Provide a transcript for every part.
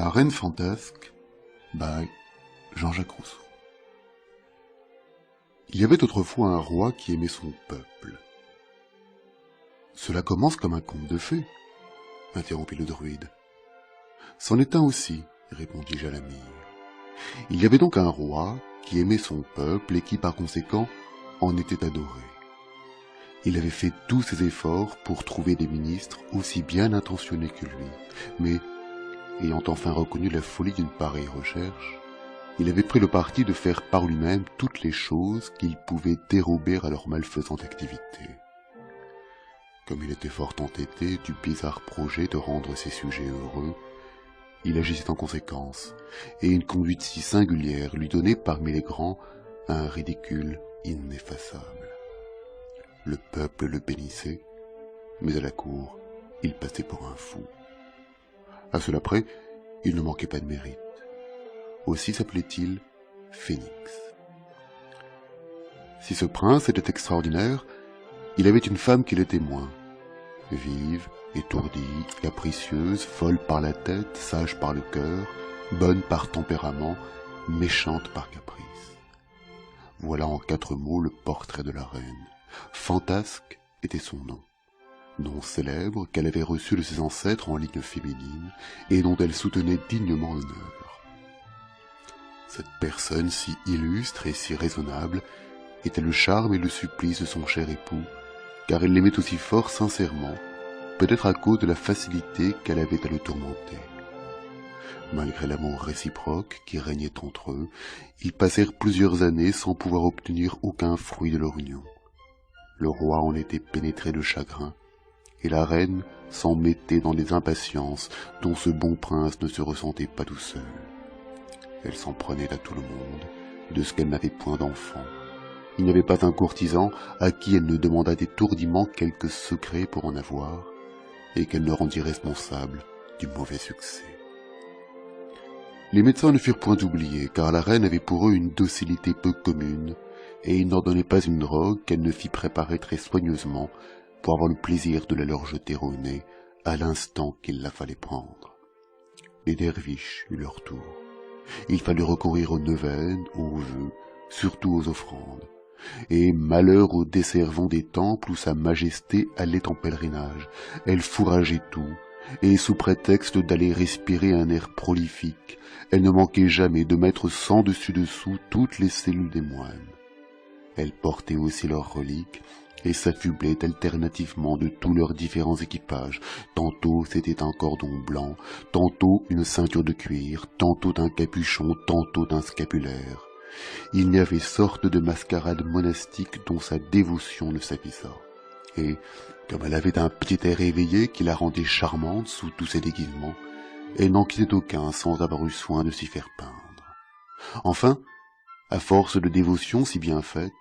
La Reine fantasque by Jean-Jacques Rousseau. Il y avait autrefois un roi qui aimait son peuple. Cela commence comme un conte de fées, interrompit le druide. C'en est un aussi, répondit Jalamir. Il y avait donc un roi qui aimait son peuple et qui par conséquent en était adoré. Il avait fait tous ses efforts pour trouver des ministres aussi bien intentionnés que lui, mais, ayant enfin reconnu la folie d'une pareille recherche, il avait pris le parti de faire par lui-même toutes les choses qu'il pouvait dérober à leur malfaisante activité. Comme il était fort entêté du bizarre projet de rendre ses sujets heureux, il agissait en conséquence, et une conduite si singulière lui donnait parmi les grands un ridicule ineffaçable. Le peuple le bénissait, mais à la cour, il passait pour un fou. À cela près, il ne manquait pas de mérite. Aussi s'appelait-il Phénix. Si ce prince était extraordinaire, il avait une femme qui l'était moins. Vive, étourdie, capricieuse, folle par la tête, sage par le cœur, bonne par tempérament, méchante par caprice. Voilà en 4 mots le portrait de la reine. Fantasque était son nom célèbre qu'elle avait reçu de ses ancêtres en ligne féminine et dont elle soutenait dignement l'honneur. Cette personne si illustre et si raisonnable était le charme et le supplice de son cher époux, car elle l'aimait aussi fort sincèrement, peut-être à cause de la facilité qu'elle avait à le tourmenter. Malgré l'amour réciproque qui régnait entre eux, ils passèrent plusieurs années sans pouvoir obtenir aucun fruit de leur union. Le roi en était pénétré de chagrin, et la reine s'en mettait dans des impatiences dont ce bon prince ne se ressentait pas tout seul. Elle s'en prenait à tout le monde, de ce qu'elle n'avait point d'enfant. Il n'y avait pas un courtisan à qui elle ne demandât étourdiment quelque secret pour en avoir, et qu'elle ne rendit responsable du mauvais succès. Les médecins ne furent point oubliés, car la reine avait pour eux une docilité peu commune, et ils n'en donnaient pas une drogue qu'elle ne fit préparer très soigneusement pour avoir le plaisir de la leur jeter au nez à l'instant qu'il la fallait prendre. Les derviches eurent leur tour. Il fallut recourir aux neuvaines, aux vœux, surtout aux offrandes. Et malheur aux desservants des temples où sa majesté allait en pèlerinage. Elle fourrageait tout, et sous prétexte d'aller respirer un air prolifique, elle ne manquait jamais de mettre sans dessus-dessous toutes les cellules des moines. Elle portait aussi leurs reliques, et s'affublait alternativement de tous leurs différents équipages. Tantôt c'était un cordon blanc, tantôt une ceinture de cuir, tantôt un capuchon, tantôt un scapulaire. Il y avait sorte de mascarade monastique dont sa dévotion ne s'avisa. Et, comme elle avait un petit air éveillé qui la rendait charmante sous tous ses déguisements, elle n'en quittait aucun sans avoir eu soin de s'y faire peindre. Enfin, à force de dévotion si bien faite,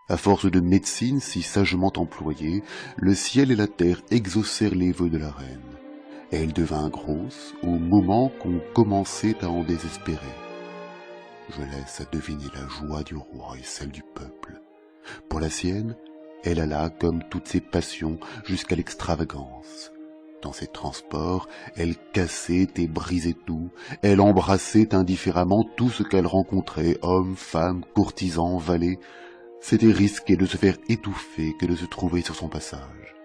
à force de médecine si sagement employée, le ciel et la terre exaucèrent les vœux de la reine. Elle devint grosse au moment qu'on commençait à en désespérer. Je laisse à deviner la joie du roi et celle du peuple. Pour la sienne, elle alla, comme toutes ses passions, jusqu'à l'extravagance. Dans ses transports, elle cassait et brisait tout, elle embrassait indifféremment tout ce qu'elle rencontrait, hommes, femmes, courtisans, valets. C'était risqué de se faire étouffer que de se trouver sur son passage.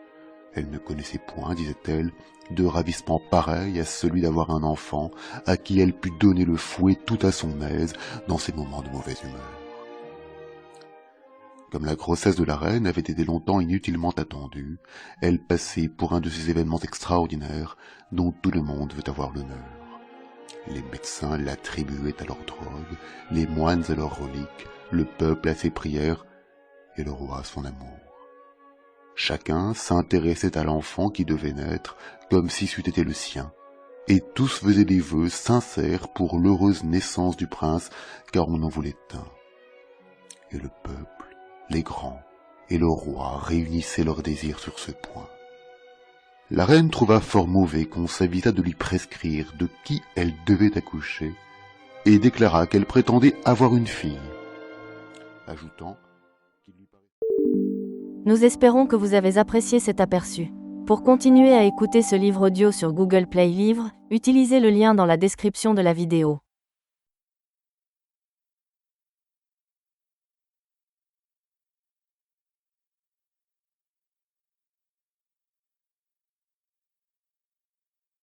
Elle ne connaissait point, disait-elle, de ravissement pareil à celui d'avoir un enfant à qui elle pût donner le fouet tout à son aise dans ses moments de mauvaise humeur. Comme la grossesse de la reine avait été longtemps inutilement attendue, elle passait pour un de ces événements extraordinaires dont tout le monde veut avoir l'honneur. Les médecins l'attribuaient à leur drogue, les moines à leurs reliques, le peuple à ses prières, et le roi à son amour. Chacun s'intéressait à l'enfant qui devait naître, comme si c'eût été le sien, et tous faisaient des vœux sincères pour l'heureuse naissance du prince, car on en voulait un. Et le peuple, les grands et le roi réunissaient leurs désirs sur ce point. La reine trouva fort mauvais qu'on s'avisât de lui prescrire de qui elle devait accoucher, et déclara qu'elle prétendait avoir une fille, ajoutant qu'il lui paraissait... Nous espérons que vous avez apprécié cet aperçu. Pour continuer à écouter ce livre audio sur Google Play Livres, utilisez le lien dans la description de la vidéo.